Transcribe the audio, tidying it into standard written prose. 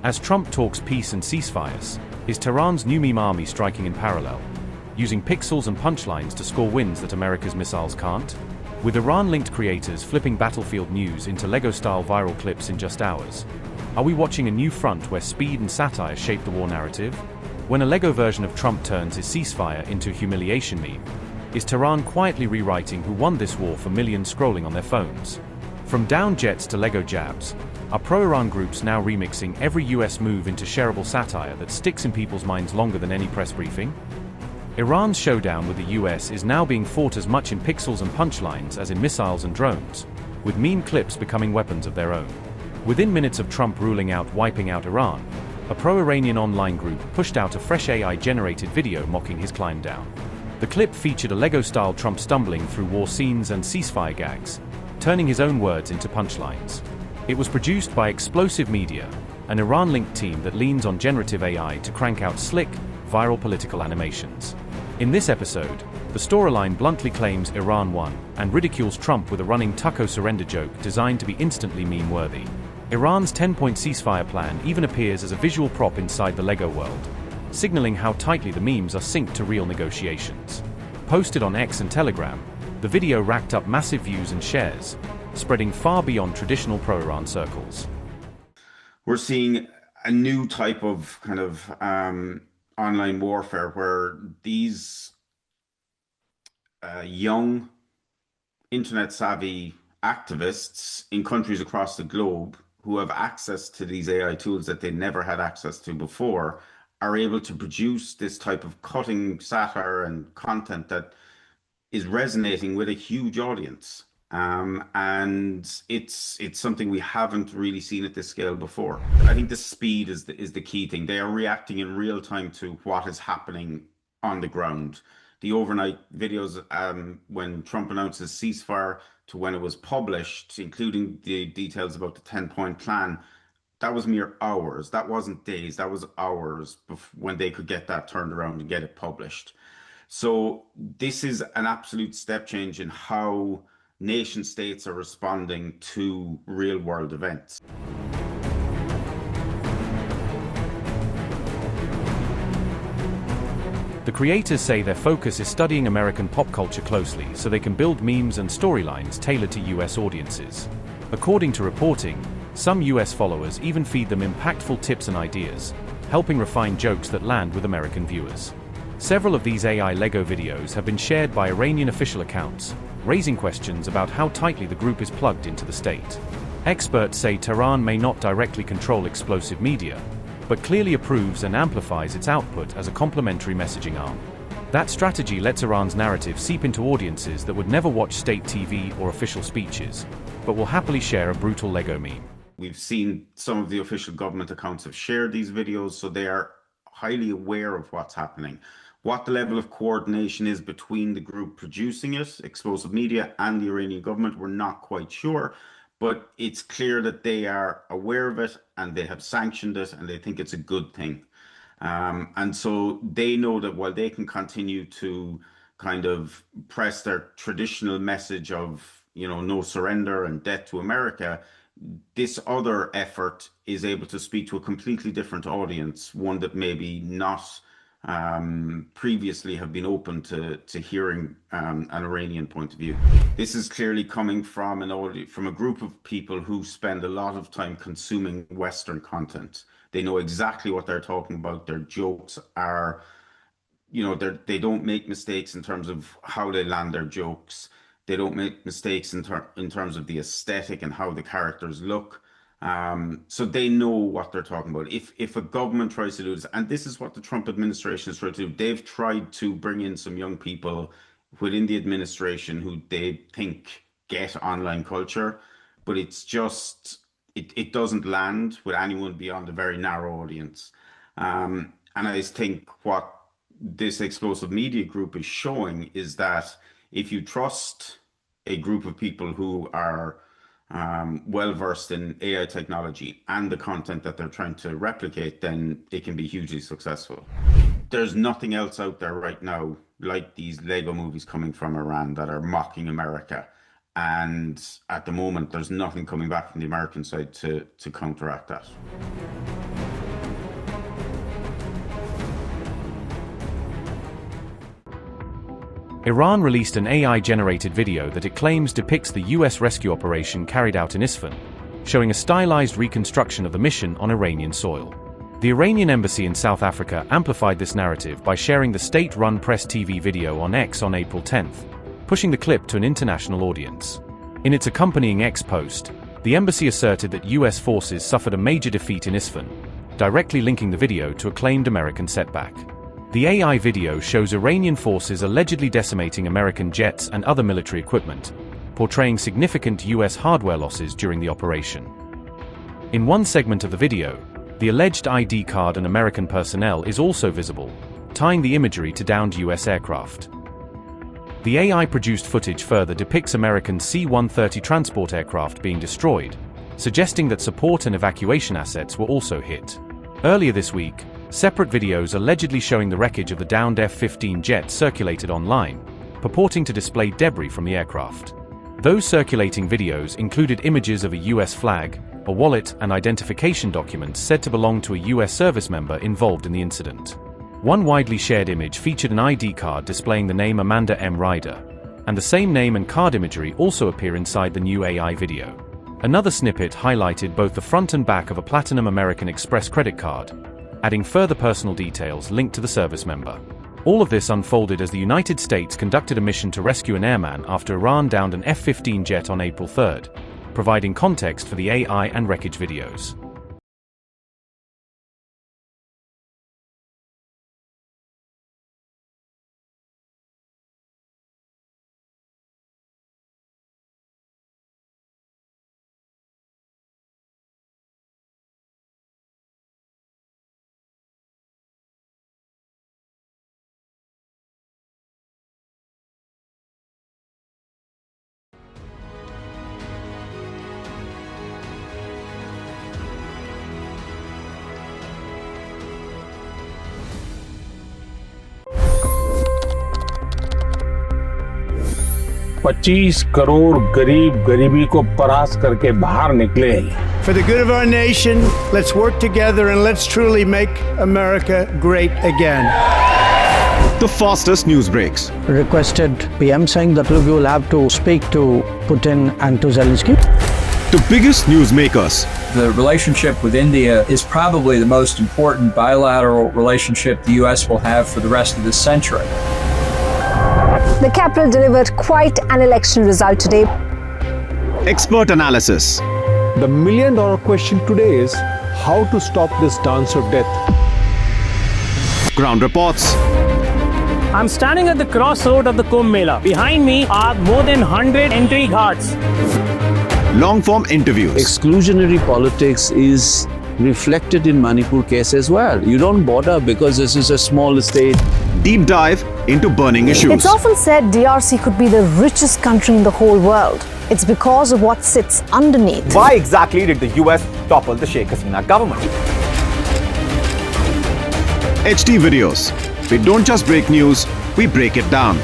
As Trump talks peace and ceasefires, is Tehran's new meme army striking in parallel, using pixels and punchlines to score wins that America's missiles can't? With Iran-linked creators flipping battlefield news into Lego-style viral clips in just hours, are we watching a new front where speed and satire shape the war narrative? When a Lego version of Trump turns his ceasefire into a humiliation meme, is Tehran quietly rewriting who won this war for millions scrolling on their phones? From down jets to Lego jabs, are pro-Iran groups now remixing every US move into shareable satire that sticks in people's minds longer than any press briefing? Iran's showdown with the US is now being fought as much in pixels and punchlines as in missiles and drones, with meme clips becoming weapons of their own. Within minutes of Trump ruling out wiping out Iran, a pro-Iranian online group pushed out a fresh AI-generated video mocking his climb down. The clip featured a Lego-style Trump stumbling through war scenes and ceasefire gags, turning his own words into punchlines. It was produced by Explosive Media, an Iran-linked team that leans on generative AI to crank out slick, viral political animations. In this episode, the storyline bluntly claims Iran won and ridicules Trump with a running Tucko surrender joke designed to be instantly meme-worthy. Iran's 10-point ceasefire plan even appears as a visual prop inside the Lego world, signaling how tightly the memes are synced to real negotiations. Posted on X and Telegram, the video racked up massive views and shares, spreading far beyond traditional pro-Iran circles. We're seeing a new type of kind of online warfare where these young internet-savvy activists in countries across the globe who have access to these AI tools that they never had access to before are able to produce this type of cutting satire and content that is resonating with a huge audience. And it's something we haven't really seen at this scale before. I think the speed is the key thing. They are reacting in real time to what is happening on the ground. The overnight videos, when Trump announced his ceasefire to when it was published, including the details about the 10-point plan, that was mere hours. That wasn't days, that was hours when they could get that turned around and get it published. So this is an absolute step change in how nation states are responding to real world events. The creators say their focus is studying American pop culture closely so they can build memes and storylines tailored to US audiences. According to reporting, some US followers even feed them impactful tips and ideas, helping refine jokes that land with American viewers. Several of these AI Lego videos have been shared by Iranian official accounts, raising questions about how tightly the group is plugged into the state. Experts say Tehran may not directly control Explosive Media, but clearly approves and amplifies its output as a complementary messaging arm. That strategy lets Iran's narrative seep into audiences that would never watch state TV or official speeches, but will happily share a brutal Lego meme. We've seen some of the official government accounts have shared these videos, so they are highly aware of what's happening. What the level of coordination is between the group producing it, Explosive Media, and the Iranian government, we're not quite sure, but it's clear that they are aware of it and they have sanctioned it and they think it's a good thing. And so they know that while they can continue to kind of press their traditional message of, no surrender and death to America, this other effort is able to speak to a completely different audience, one that maybe not previously have been open to hearing an Iranian point of view. This is clearly coming from a group of people who spend a lot of time consuming Western content. They know exactly what they're talking about. Their jokes are, they don't make mistakes in terms of how they land their jokes. They don't make mistakes in terms of the aesthetic and how the characters look. So they know what they're talking about. If a government tries to do this, and this is what the Trump administration has tried to do, they've tried to bring in some young people within the administration who they think get online culture, but it's just, it doesn't land with anyone beyond a very narrow audience. And I think what this Explosive Media group is showing is that if you trust a group of people who are well versed in AI technology and the content that they're trying to replicate, then it can be hugely successful. There's nothing else out there right now like these Lego movies coming from Iran that are mocking America. And at the moment, there's nothing coming back from the American side to counteract that. Iran released an AI-generated video that it claims depicts the US rescue operation carried out in Isfahan, showing a stylized reconstruction of the mission on Iranian soil. The Iranian embassy in South Africa amplified this narrative by sharing the state-run Press TV video on X on April 10th, pushing the clip to an international audience. In its accompanying X post, the embassy asserted that US forces suffered a major defeat in Isfahan, directly linking the video to a claimed American setback. The AI video shows Iranian forces allegedly decimating American jets and other military equipment, portraying significant US hardware losses during the operation. In one segment of the video, the alleged ID card and American personnel is also visible, tying the imagery to downed US aircraft. The AI-produced footage further depicts American C-130 transport aircraft being destroyed, suggesting that support and evacuation assets were also hit. Earlier this week, separate videos allegedly showing the wreckage of the downed F-15 jet circulated online, purporting to display debris from the aircraft. Those circulating videos included images of a US flag, a wallet, and identification documents said to belong to a US service member involved in the incident. One widely shared image featured an ID card displaying the name Amanda M. Ryder, and the same name and card imagery also appear inside the new AI video. Another snippet highlighted both the front and back of a Platinum American Express credit card, adding further personal details linked to the service member. All of this unfolded as the United States conducted a mission to rescue an airman after Iran downed an F-15 jet on April 3rd, providing context for the AI and wreckage videos. $25 crore गरीब गरीबी को परास्त करके बाहर निकले। For the good of our nation, let's work together and let's truly make America great again. The fastest news breaks. Requested PM saying that look, you will have to speak to Putin and to Zelensky. The biggest news makers. The relationship with India is probably the most important bilateral relationship the US will have for the rest of this century. The capital delivered quite an election result today. Expert analysis. The million-dollar question today is how to stop this dance of death. Ground reports. I'm standing at the crossroad of the Kumbh Mela. Behind me are more than 100 entry ghats. Long-form interviews. Exclusionary politics is reflected in Manipur case as well. You don't bother because this is a small state. Deep dive into burning issues. It's often said DRC could be the richest country in the whole world. It's because of what sits underneath. Why exactly did the US topple the Sheikh Hasina government? HT videos. We don't just break news, we break it down.